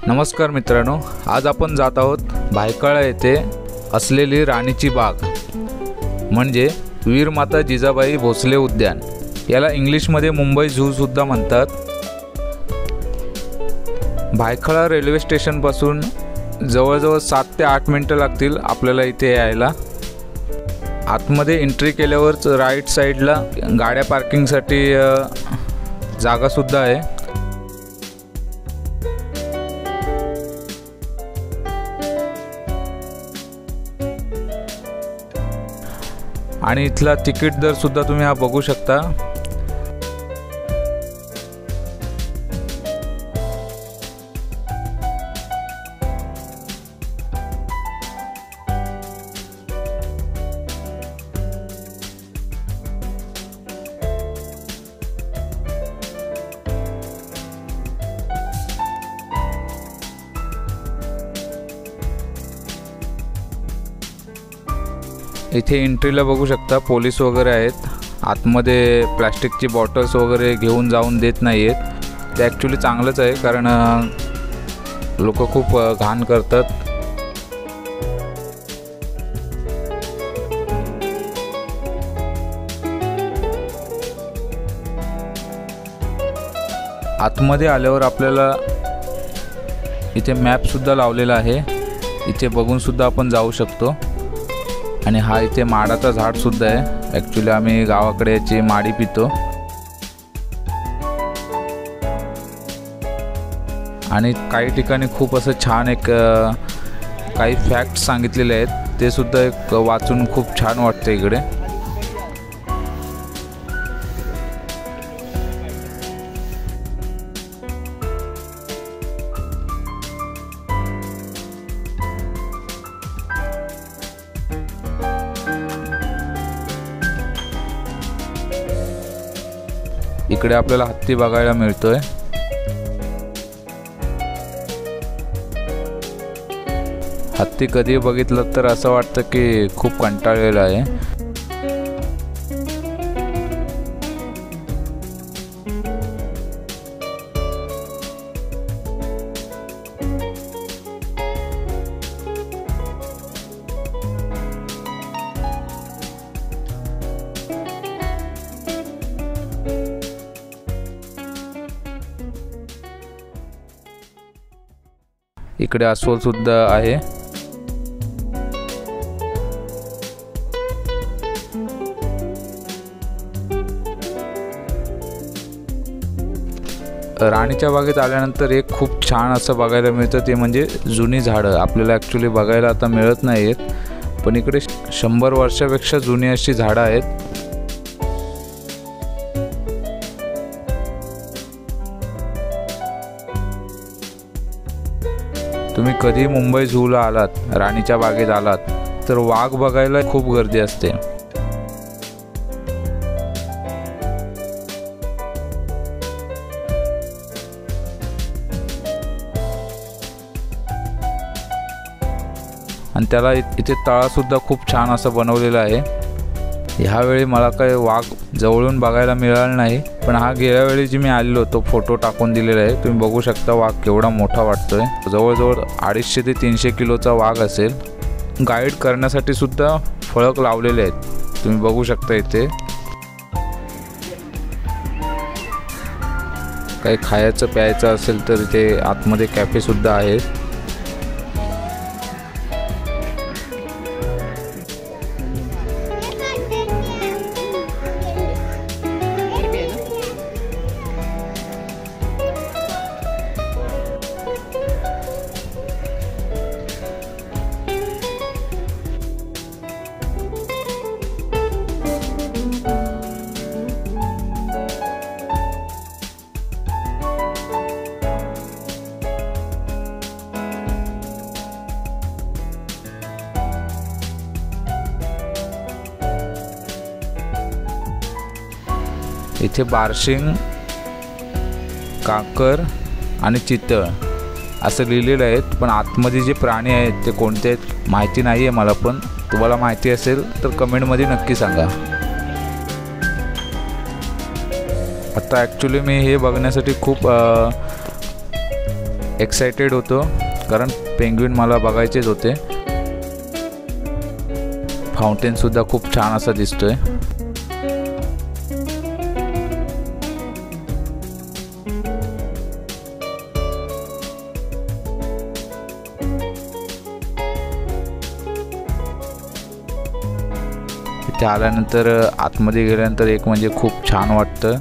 नमस्कार मित्रांनो, आज आपण जात आहोत भायखळा येथे असलेली राणीची बाग म्हणजे वीरमाता जिजाबाई भोसले उद्यान, याला इंग्लिशमध्ये मुंबई झू सुद्धा म्हणतात। भायखळा रेल्वे स्टेशनपासून जवळजवळ 7 ते 8 मिनिटं लागतील आपल्याला इथे यायला। आतमध्ये एंट्री केल्यावरच राईट साईडला गाड्या पार्किंगसाठी जागा सुद्धा आहे। आणि इथला तिकीट दर सुद्धा तुम्ही हा बघू शकता। इथे एंट्रीला बघू शकता पोलीस वगैरे आहेत। आतमध्ये प्लास्टिकची बॉटल्स वगैरे घेऊन जाऊन देत नाही आहेत। ते ॲक्च्युली चांगलंच आहे, कारण लोक खूप घाण करतात। आतमध्ये आल्यावर आपल्याला इथे मॅप सुद्धा लावलेला आहे, इथे बघून सुद्धा आपण जाऊ शकतो। आणि हा इथे माडाचा झाड सुद्धा आहे। ॲक्च्युली आम्ही गावाकडे याची माडी पितो। आणि काही ठिकाणी खूप असं छान एक काही फॅक्ट्स सांगितलेले आहेत, ते सुद्धा एक वाचून खूप छान वाटतं इकडे। इकडे आपल्याला हत्ती बघायला मिळतोय। हत्ती कधी बघितलं तर असं वाटतं की खूप कंटाळलेला आहे। इकडे अस्वल सुद्धा आहे। राणीच्या बागेत आल्यानंतर एक खूप छान असं बघायला मिळतं, ते म्हणजे जुनी झाडं। आपल्याला ॲक्च्युली बघायला आता मिळत नाहीत, पण इकडे 100 वर्षापेक्षा जुनी अशी झाडं आहेत। तुम्ही कधी मुंबई झूला आलात, राणीच्या बागेत आलात, तर वाघ बघायला खूप गर्दी असते। आणि त्याला इथे तळा सुद्धा खूप छान असं बनवलेलं आहे। ह्यावेळी मला काही वाघ जवळून बघायला मिळाला नाही, पण हा गेल्या वेळी जी मी आलेलो तो फोटो टाकून दिलेला आहे। तुम्ही बघू शकता वाघ केवढा मोठा वाटतोय। जवळजवळ 250 ते 300 किलोचा वाघ असेल। गाईड करण्यासाठी सुद्धा फळक लावलेले आहेत, तुम्ही बघू शकता। इथे काही खायचं प्यायचं असेल तर इथे आतमध्ये कॅफे सुद्धा आहे। इथे बार्शिंग, काकर आणि चितळ असं लिहिलेलं आहे, पण आतमध्ये जे प्राणी आहेत ते कोणते आहेत माहिती नाही आहे मला। पण तुम्हाला माहिती असेल तर कमेंटमध्ये नक्की सांगा। आता ॲक्च्युली मी हे बघण्यासाठी खूप एक्सायटेड होतो कारण पेंग्विन मला बघायचेच होते। फाउंटेन सुद्धा खूप छान असा दिसतोय। इथे आल्यानंतर आतमध्ये गेल्यानंतर एक म्हणजे खूप छान वाटतं।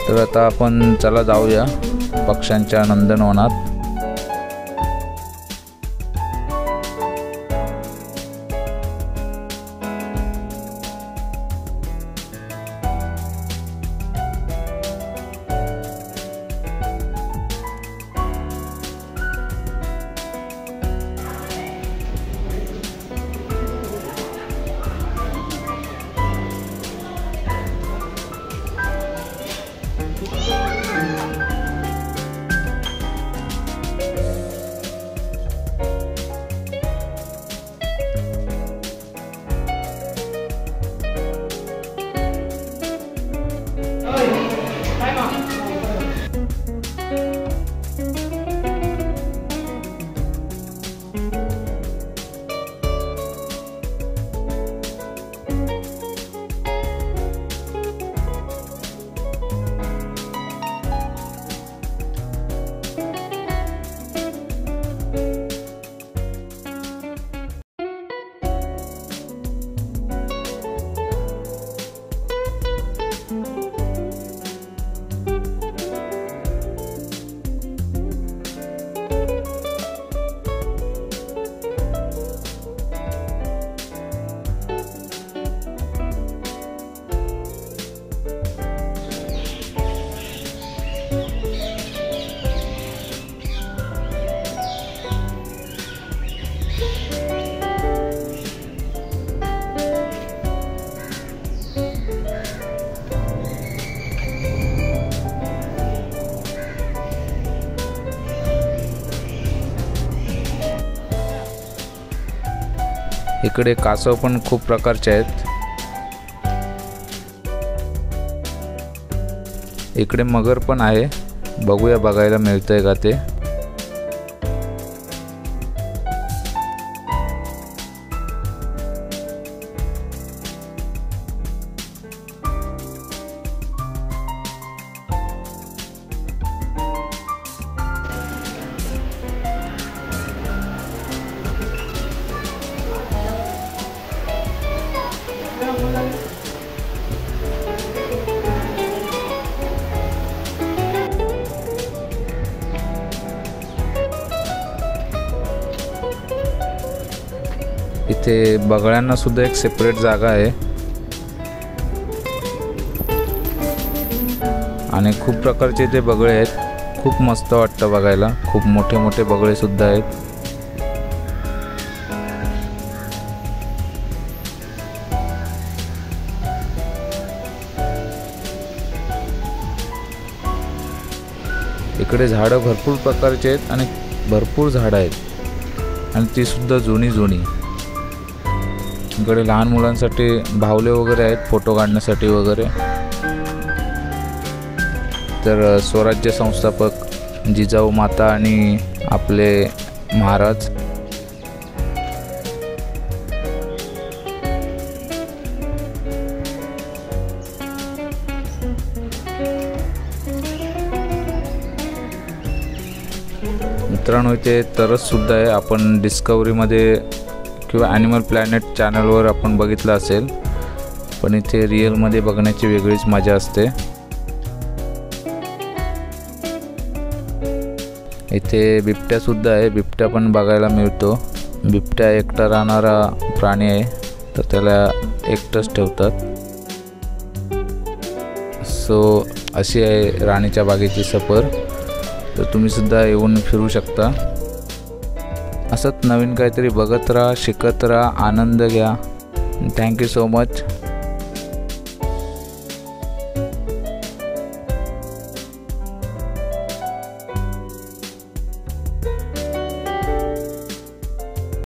तर आता आपण चला जाऊया पक्ष्यांच्या नंदनवनात। इकडे कासव पण खूप प्रकारचे आहेत। इकडे मगर पण आहे, बघूया बघायला मिळतंय का ते। इथे बगळ्यांना सुद्धा एक सेपरेट जागा आहे आणि खूप प्रकारचे ते बगळे आहेत। खूप मस्त वाटतं बघायला, खूप मोठे मोठे बगळे सुद्धा आहेत। इकडे झाडं भरपूर प्रकारचे आहेत आणि भरपूर झाडं आहेत आणि ती सुद्धा जुनी इकडे लहान मुलांसाठी बाहुले वगैरे आहेत फोटो काढण्यासाठी वगैरे। तर स्वराज्य संस्थापक जिजाऊ माता आणि आपले महाराज। मित्रांनो इथे तरस सुद्धा आहे, आपण डिस्कवरीमध्ये किंवा ॲनिमल प्लॅनेट चॅनलवर आपण बघितलं असेल, पण इथे रिअलमध्ये बघण्याची वेगळीच मजा असते। इथे बिबट्या सुद्धा आहे, बिबट्या पण बघायला मिळतो। बिबट्या एकटा राहणारा प्राणी आहे, तर त्याला एकटंच ठेवतात। सो अशी आहे राणीच्या बागेची सफर, तर तुम्ही सुद्धा येऊन फिरू शकता। असंच नवीन काहीतरी बघत राहा, शिकत राहा, आनंद घ्या। Thank you so much.